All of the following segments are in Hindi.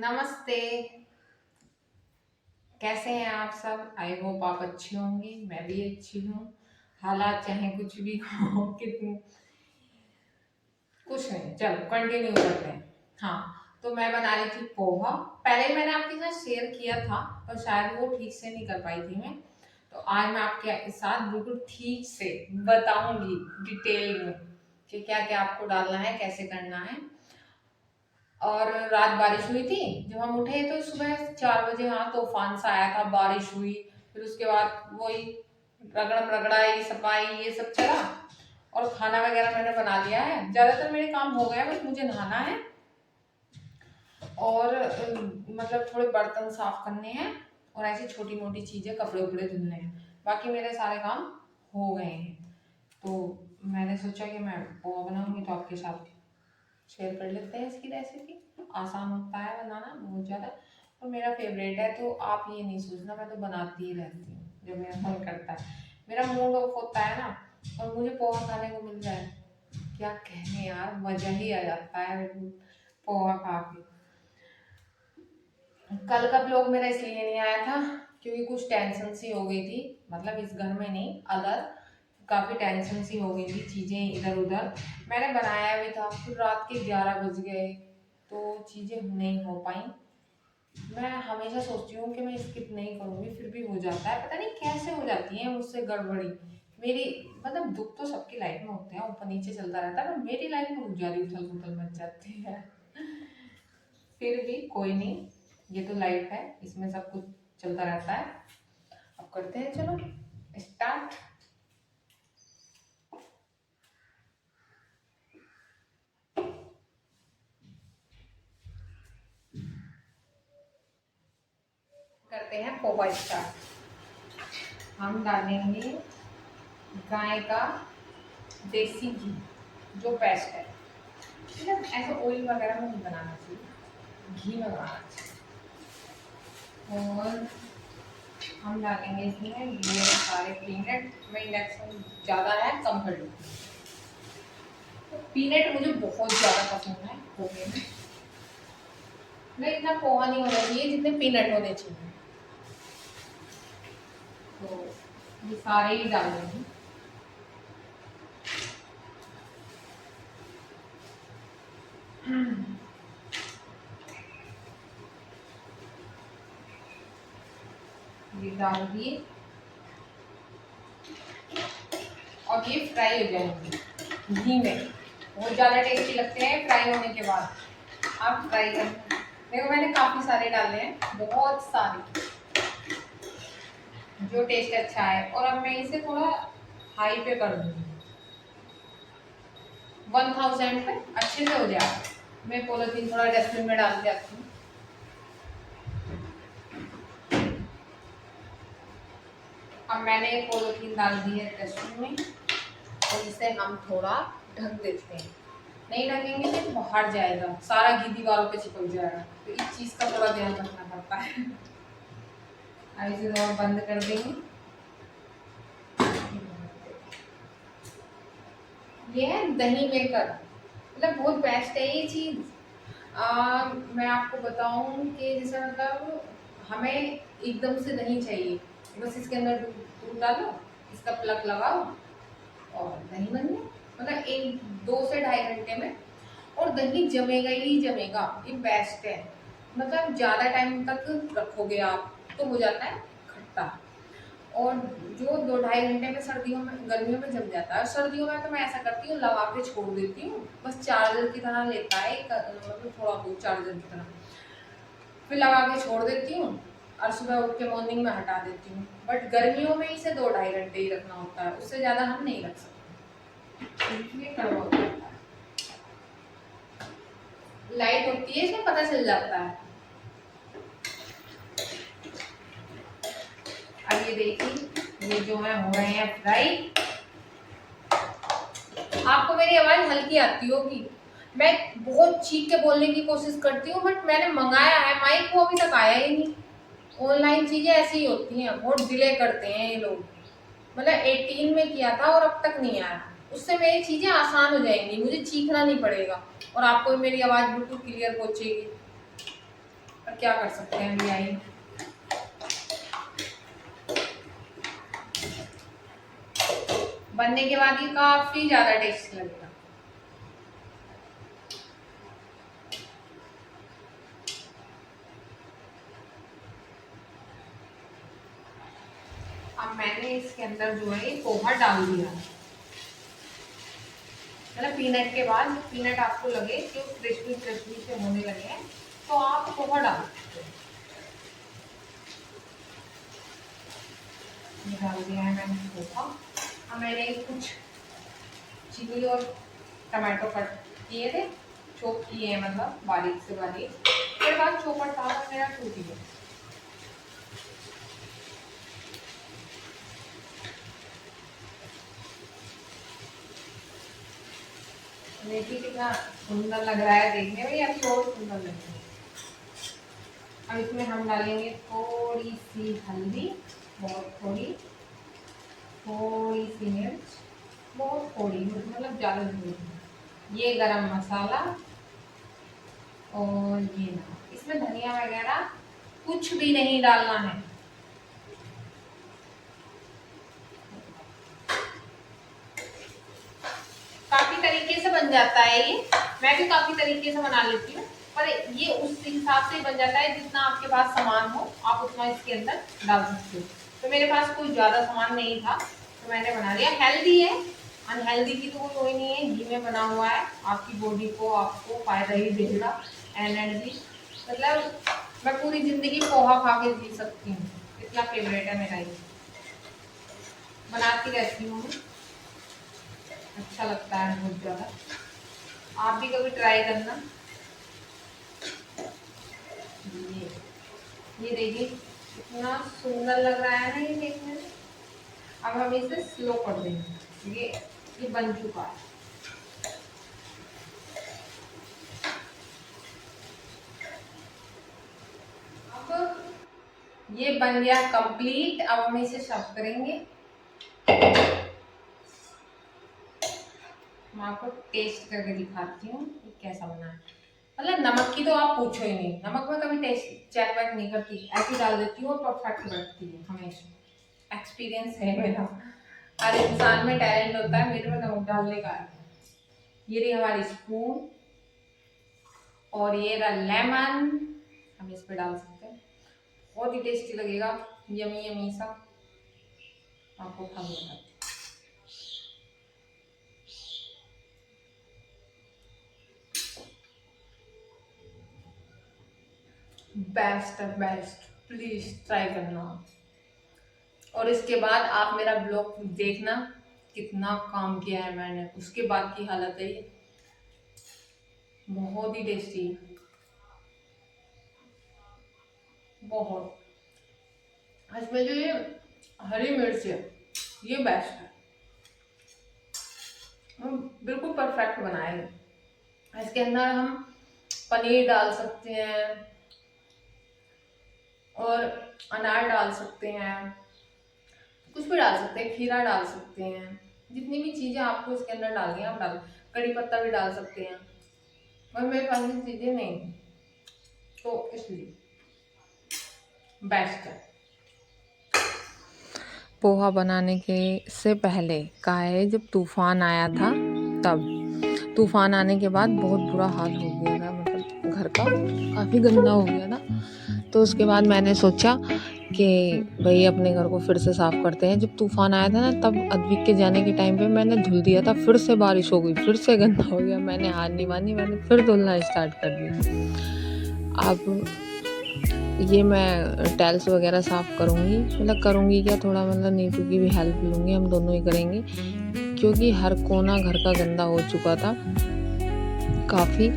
नमस्ते। कैसे हैं आप सब? आई होप आप अच्छी होंगी, मैं भी अच्छी हूँ। हालात चाहे कुछ भी हो कितनी कुछ नहीं, चलो कंटिन्यू करते हैं। हाँ, तो मैं बना रही थी पोहा। पहले ही मैंने आपके साथ शेयर किया था, पर शायद वो ठीक से नहीं कर पाई थी मैं। तो आज मैं आपके साथ बिल्कुल ठीक से बताऊंगी डिटेल में कि क्या क्या आपको डालना है, कैसे करना है। और रात बारिश हुई थी। जब हम उठे तो सुबह 4 बजे, हाँ, तूफान सा आया था, बारिश हुई। फिर उसके बाद वही रगड़म रगड़ाई सफाई ये सब चला। और खाना वगैरह मैंने बना लिया है, ज्यादातर मेरे काम हो गए, बस मुझे नहाना है। और मतलब थोड़े बर्तन साफ करने हैं। और ऐसी छोटी मोटी चीजें, कपड़े उपड़े धुलने हैं। बाकी मेरे सारे काम हो गए हैं। तो मैंने सोचा कि मैं पोहा बनाऊंगी, तो आपके साथ शेयर कर लेते हैं इसकी रेसिपी। आसान होता है बनाना बहुत ज़्यादा, और मेरा फेवरेट है। तो आप ये नहीं सोचना, मैं तो बनाती ही रहती हूँ जब मेरा मन करता है। मेरा मूड ऑफ होता है ना, और मुझे पोहा खाने को मिल जाए, क्या कहने यार, मजा ही आ जाता है बिल्कुल पोहा खा के। कल का ब्लॉग मेरा इसलिए नहीं आया था क्योंकि कुछ टेंशन सी हो गई थी। मतलब इस घर में नहीं, अदर काफ़ी टेंशन सी हो गई थी, चीज़ें इधर उधर। मैंने बनाया भी था, फिर रात के 11 बज गए, तो चीज़ें नहीं हो पाई। मैं हमेशा सोचती हूँ कि मैं स्किप नहीं करूँगी, फिर भी हो जाता है, पता नहीं कैसे हो जाती है मुझसे गड़बड़ी मेरी। मतलब दुख तो सबकी लाइफ में होते हैं, ऊपर नीचे चलता रहता है, पर मेरी लाइफ में रुक जाती, उथल पुथल मच जाती है। फिर भी कोई नहीं, ये तो लाइफ है, इसमें सब कुछ चलता रहता है। अब करते हैं, चलो स्टार्ट। करते हैं पोहा स्टार्ट। हम डालेंगे गाय का देसी घी, जो बेस्ट है। ठीक है, ऐसे ऑयल वगैरह में नहीं बनाना चाहिए, घी में बनाना चाहिए। और हम डालेंगे इसमें ये सारे पीनट। मैं इंडक्शन ज़्यादा है, कम कर लूँगी। तो पीनट मुझे बहुत ज़्यादा पसंद है पोहे में। नहीं, इतना पोहा नहीं होना चाहिए जितने पीनट होने चाहिए। तो ये सारे ही डाल देंगे। ये डाल दिए, और ये फ्राई हो जाएंगे घी में। बहुत ज़्यादा टेस्टी लगते हैं फ्राई होने के बाद। आप ट्राई करना। देखो मैंने काफ़ी सारे डाले हैं, बहुत सारे, जो टेस्ट अच्छा है। और अब मैं इसे थोड़ा हाई पे कर दूंगी, 1000 पे अच्छे से हो जाएगा। मैं पॉलिथीन थोड़ा डस्टबिन में डाल के आती हूँ। अब मैंने पॉलिथीन डाल दी है डस्टबिन में, तो इसे हम थोड़ा ढक देते हैं। नहीं ढकेंगे तो बाहर जाएगा, सारा घी दीवारों पे चिपक जाएगा, तो इस चीज़ का थोड़ा ध्यान रखना पड़ता है। अब इसे थोड़ा बंद कर देंगे। ये है दही मेकर, मतलब बहुत बेस्ट है ये चीज़। मैं आपको बताऊं कि जैसे मतलब हमें एकदम से नहीं चाहिए, बस इसके अंदर दूध दूध डालो, इसका प्लग लगाओ, और दही बन गया। मतलब एक 2 से ढाई घंटे में। और दही जमेगा ही जमेगा, ये बेस्ट है। मतलब ज़्यादा टाइम तक रखोगे आप तो हो जाता है खट्टा। और जो 2 ढाई घंटे में सर्दियों में, गर्मियों में जम जाता है। और सर्दियों में तो मैं ऐसा करती हूँ, लगा के छोड़ देती हूँ, बस चार्जर की तरह लेता है मतलब थोड़ा बहुत चार्जर की तरह। फिर लगा के छोड़ देती हूँ, और सुबह उठ के मॉर्निंग में हटा देती हूँ। बट गर्मियों में इसे 2 ढाई घंटे ही रखना होता है, उससे ज़्यादा हम नहीं रख सकते, ये कड़वा हो जाता है। लाइट होती है इसमें पता चल जाता है। अब ये देखिए, ये जो है हो रहे हैं फ्राई। आपको मेरी आवाज हल्की आती होगी, मैं बहुत चीख के बोलने की कोशिश करती हूँ, बट मैंने मंगाया है माइक, वो अभी तक आया ही नहीं। ऑनलाइन चीजें ऐसी ही होती हैं, बहुत डिले करते हैं ये लोग। मतलब 18 में किया था और अब तक नहीं आया। उससे मेरी चीजें आसान हो जाएंगी, मुझे चीखना नहीं पड़ेगा, और आपको मेरी आवाज बिल्कुल क्लियर पहुंचेगी। अब क्या कर सकते हैं, अभी आई। बनने के बाद ये काफी ज्यादा टेस्टी लगेगा। अब मैंने इसके अंदर जो है पोहा डाल दिया, मतलब पीनट के बाद पीनट आपको लगे कि क्रिस्पी क्रिस्पी से होने लगे हैं तो आप पोहा डाल सकते हैं। डाल दिया है मैंने पोहा। अब मैंने कुछ चिली और टमाटो कट किए थे, चॉप किए हैं, मतलब बारीक से बारीक। फिर बाद चॉपर था मेरा टूट गया। देखिए कितना सुंदर लग रहा है देखने में, या फिर और सुंदर लग रहा है। अब इसमें हम डालेंगे थोड़ी सी हल्दी, बहुत थोड़ी, थोड़ी सी मिर्च, बहुत थोड़ी, मतलब ज़्यादा नहीं। ये गरम मसाला और ये नमक। इसमें धनिया वगैरह कुछ भी नहीं डालना है। काफी तरीके से बन जाता है ये, मैं भी काफी तरीके से बना लेती हूँ, पर ये उस हिसाब से बन जाता है जितना आपके पास सामान हो आप उतना इसके अंदर डाल सकते हो। तो मेरे पास कोई ज्यादा सामान नहीं था तो मैंने बना लिया। हेल्दी है, अनहेल्दी की तो कोई नहीं है, घी में बना हुआ है, आपकी बॉडी को आपको फायदा ही देगा, एनर्जी। मतलब मैं पूरी जिंदगी पोहा खा के जी सकती हूँ, इतना फेवरेट है मेरा ये, बनाती रहती हूँ, अच्छा लगता है बहुत ज़्यादा। आप भी कभी ट्राई करना। ये देखिए इतना सुंदर लग रहा है ना ये देखने में। अब हम इसे स्लो कर देंगे, ये बन चुका है। अब ये बन गया कंप्लीट। अब हम इसे सर्व करेंगे। मैं आपको टेस्ट करके दिखाती हूँ कि कैसा बना है। मतलब नमक की तो आप पूछो ही नहीं, नमक में कभी टेस्ट चेक वेक नहीं करती, ऐसी डाल देती हूँ और परफेक्ट बनती है हमेशा। एक्सपीरियंस है मेरा, हर इंसान में टैलेंट होता है, मेरे में नमक डालने का है। ये रही हमारी स्पून और ये रहा लेमन, हम इस पे डाल सकते हैं, बहुत ही टेस्टी लगेगा, यमी यमी सा। आपको खा बताती बेस्ट है, बेस्ट, प्लीज ट्राई करना। और इसके बाद आप मेरा ब्लॉग देखना, कितना काम किया है मैंने, उसके बाद की हालत है ये, बहुत ही टेस्टी है, बहुत। इसमें जो ये हरी मिर्च है ये बेस्ट है, बिल्कुल परफेक्ट बनाए। इसके अंदर हम पनीर डाल सकते हैं और अनार डाल सकते हैं, कुछ भी डाल सकते हैं, खीरा डाल सकते हैं, जितनी भी चीज़ें आपको इसके अंदर डालनी है आप डाल, कड़ी पत्ता भी डाल सकते हैं, और मेरे पास ये चीज़ें नहीं तो इसलिए बेस्ट है। पोहा बनाने के से पहले का है जब तूफ़ान आया था, तब तूफ़ान आने के बाद बहुत बुरा हाल हो गया था, मतलब घर का काफ़ी गंदा हो गया था। तो उसके बाद मैंने सोचा कि भाई अपने घर को फिर से साफ़ करते हैं। जब तूफ़ान आया था ना तब अद्विक के जाने के टाइम पे मैंने धुल दिया था, फिर से बारिश हो गई, फिर से गंदा हो गया। मैंने हार नहीं मानी, मैंने फिर धुलना स्टार्ट कर दिया। अब ये मैं टाइल्स वगैरह साफ़ करूँगी, मतलब करूँगी क्या, थोड़ा मतलब नीतू की भी हेल्प लूँगी, हम दोनों ही करेंगे, क्योंकि हर कोना घर का गंदा हो चुका था काफ़ी।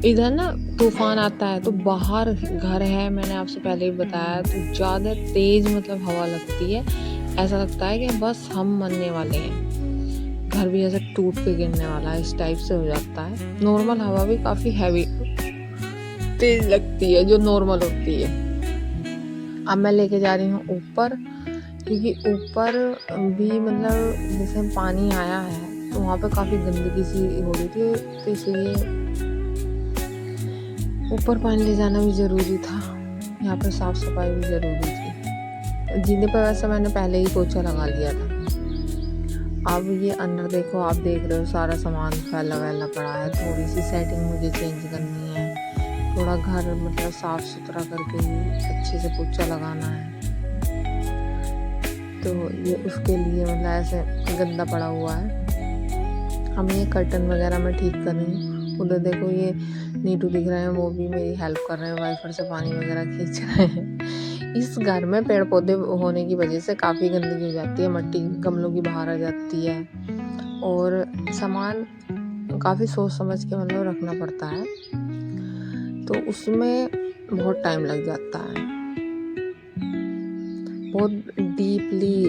इधर ना तूफ़ान आता है तो बाहर घर है, मैंने आपसे पहले भी बताया, तो ज़्यादा तेज़ मतलब हवा लगती है, ऐसा लगता है कि बस हम मरने वाले हैं, घर भी ऐसा टूट के गिरने वाला है, इस टाइप से हो जाता है। नॉर्मल हवा भी काफ़ी हैवी तेज लगती है जो नॉर्मल होती है। अब मैं लेके जा रही हूँ ऊपर, क्योंकि ऊपर भी मतलब जैसे पानी आया है तो वहाँ पे काफ़ी गंदगी सी हो रही थी, तो इसलिए ऊपर पानी ले जाना भी ज़रूरी था, यहाँ पर साफ़ सफाई भी ज़रूरी थी। जीने पर वैसे मैंने पहले ही पोछा लगा लिया था। अब ये अंदर देखो, आप देख रहे हो सारा सामान फैला वैला पड़ा है। थोड़ी सी सेटिंग मुझे चेंज करनी है, थोड़ा घर मतलब साफ़ सुथरा करके अच्छे से पोछा लगाना है। तो ये उसके लिए मतलब ऐसे गंदा पड़ा हुआ है। हम ये कर्टन वगैरह मैं ठीक कर रही हूँ। उधर देखो ये नीटू दिख रहे हैं, वो भी मेरी हेल्प कर रहे हैं, वाइफर से पानी वगैरह खींच रहे हैं। इस घर में पेड़ पौधे होने की वजह से काफ़ी गंदगी हो जाती है, मट्टी गमलों की बाहर आ जाती है और सामान काफ़ी सोच समझ के मतलब रखना पड़ता है, तो उसमें बहुत टाइम लग जाता है। बहुत डीपली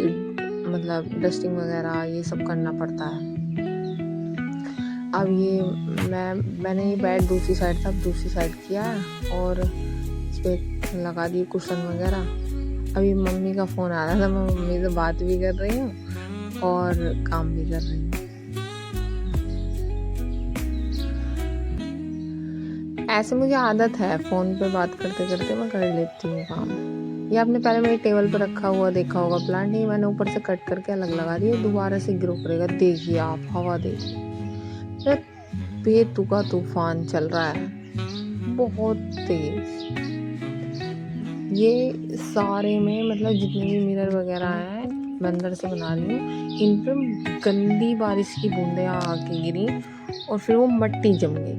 मतलब डस्टिंग वगैरह ये सब करना पड़ता है। अब ये मैंने ये बेड दूसरी साइड था, अब दूसरी साइड किया है और इस पर लगा दी कुशन वगैरह। अभी मम्मी का फ़ोन आ रहा था, मैं मम्मी से बात भी कर रही हूँ और काम भी कर रही हूँ। ऐसे मुझे आदत है, फ़ोन पे बात करते करते मैं कर लेती हूँ काम। ये आपने पहले मेरे टेबल पर रखा हुआ देखा होगा प्लांट, नहीं मैंने ऊपर से कट करके अलग लगा दिया, दोबारा से ग्रो करेगा। देखिए आप, हवा देखिए, बेतुका तूफान चल रहा है, बहुत तेज। ये सारे में मतलब जितने भी मिरर वगैरह हैं मैं अंदर से बना रही हूँ, इन पर गंदी बारिश की बूंदें आके गिरी और फिर वो मट्टी जम गई।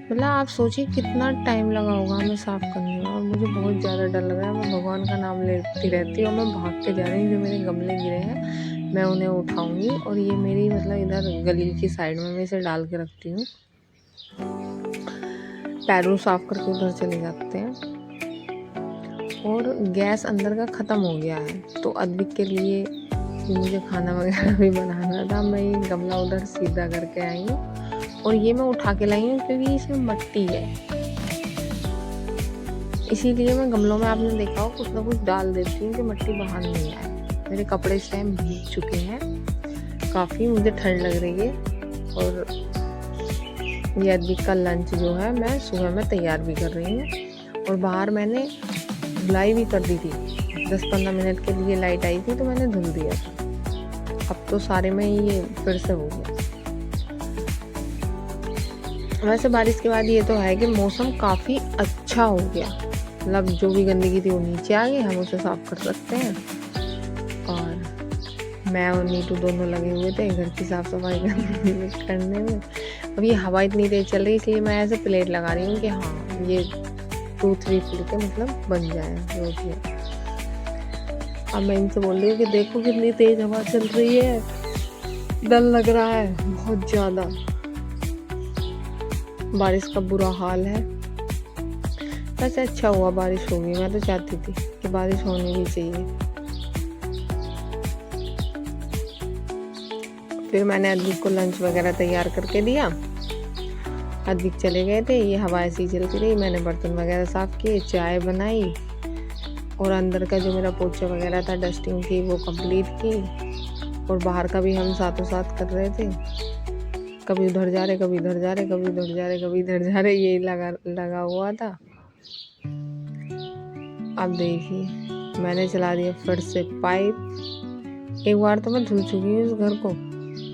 मतलब आप सोचिए कितना टाइम लगा होगा हमें साफ़ करने में, और मुझे बहुत ज़्यादा डर लग रहा है। मैं भगवान का नाम लेती रहती हूँ और मैं भाग के जा रही हूँ। जो मेरे गमले गिरे हैं मैं उन्हें उठाऊंगी, और ये मेरी मतलब इधर गली की साइड में मैं इसे डाल के रखती हूँ। पैरों साफ करके उधर चले जाते हैं। और गैस अंदर का ख़त्म हो गया है, तो अद्विक के लिए मुझे खाना वगैरह भी बनाना था। मैं ये गमला उधर सीधा करके आई हूँ और ये मैं उठा के लाई हूँ क्योंकि इसमें मट्टी है, इसीलिए मैं गमलों में आपने देखा हो कुछ ना कुछ डाल देती हूँ कि मट्टी बाहर नहीं आए। मेरे कपड़े इस टाइम भीग चुके हैं काफ़ी, मुझे ठंड लग रही है। और ये अद्विक का लंच जो है मैं सुबह में तैयार भी कर रही हूँ, और बाहर मैंने धुलाई भी कर दी थी। 10-15 मिनट के लिए लाइट आई थी तो मैंने धुल दिया था। अब तो सारे में ये फिर से हो गया। वैसे बारिश के बाद ये तो है कि मौसम काफ़ी अच्छा हो गया, मतलब जो भी गंदगी थी वो नीचे आ गई, हम उसे साफ कर सकते हैं। और मैं और नीटू दोनों लगे हुए थे घर की साफ सफाई करने में। अब ये हवा इतनी तेज चल रही है, इसलिए मैं ऐसे प्लेट लगा रही हूँ कि हाँ ये 2-3 फुलके मतलब बन जाए जो भी है। अब मैं इनसे बोल रही हूँ कि देखो कितनी तेज हवा चल रही है, डर लग रहा है बहुत ज़्यादा, बारिश का बुरा हाल है। वैसे अच्छा हुआ बारिश हो गई, मैं तो चाहती थी कि बारिश होनी भी चाहिए। फिर मैंने अद्विक को लंच वगैरह तैयार करके दिया। अद्विक चले गए थे, ये हवा ऐसी चलती रही, मैंने बर्तन वगैरह साफ़ किए, चाय बनाई, और अंदर का जो मेरा पोछा वगैरह था, डस्टिंग थी, वो कंप्लीट की। और बाहर का भी हम साथों साथ कर रहे थे, कभी उधर जा रहे, कभी इधर जा रहे, कभी उधर जा रहे, कभी इधर जा रहे, यही लगा हुआ था। अब देखिए मैंने चला दिया फिर से पाइप। एक बार तो मैं धुल चुकी हूँ इस घर को,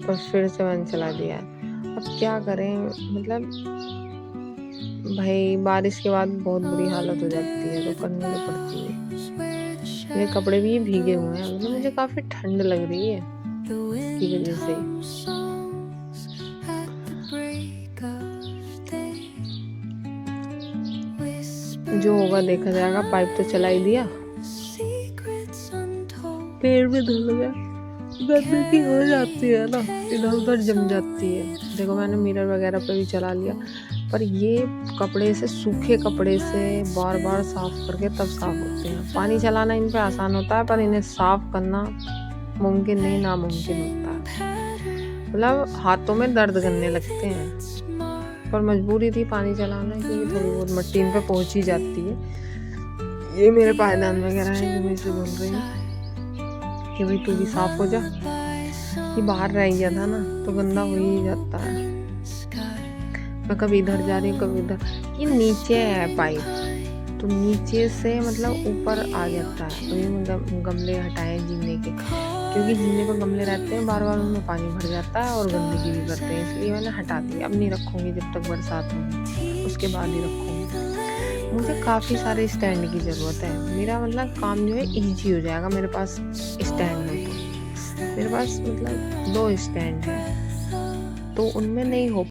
पर फिर से मैंने चला दिया। अब क्या करें, मतलब भाई बारिश के बाद बहुत बुरी हालत हो जाती है तो करनी तो पड़ती है। मेरे कपड़े भी भीगे हुए हैं, मतलब मुझे काफ़ी ठंड लग रही है इसकी वजह से। जो होगा देखा जाएगा। पाइप तो चला ही दिया, पेड़ भी धुल गया, गंदगी हो जाती है ना, इधर उधर जम जाती है। देखो मैंने मिरर वगैरह पे भी चला लिया, पर ये कपड़े से, सूखे कपड़े से बार बार साफ करके तब साफ होते हैं। पानी चलाना इन पे आसान होता है, पर इन्हें साफ करना मुमकिन नहीं, नामुमकिन होता है। मतलब हाथों में दर्द करने लगते हैं, पर मजबूरी थी पानी चलाना, क्योंकि थोड़ी बहुत मट्टी इन पे पहुंच ही जाती है। ये मेरे पायदान वगैरह हैं जो मैं इसे बोल रही हूँ कि भाई तू भी साफ हो जा। ये बाहर रह गया था ना तो गंदा हो ही जाता है। मैं कभी इधर जा रही हूँ कभी उधर। ये नीचे है पाइप, तो नीचे से मतलब ऊपर आ जाता है। तो ये मैं गमले हटाए जीने के, क्योंकि जीने पर गमले रहते हैं, बार बार उनमें पानी भर जाता है और गंदगी भी करते हैं, इसलिए मैंने हटा दी। अब नहीं रखूँगी जब तक बरसात होगी, उसके बाद ही रखूँगी। मुझे काफ़ी सारे स्टैंड की ज़रूरत है। मेरा मतलब काम जो है ईज़ी हो जाएगा मेरे पास स्टैंड हो तो। मेरे पास मतलब 2 स्टैंड हैं, तो उनमें नहीं हो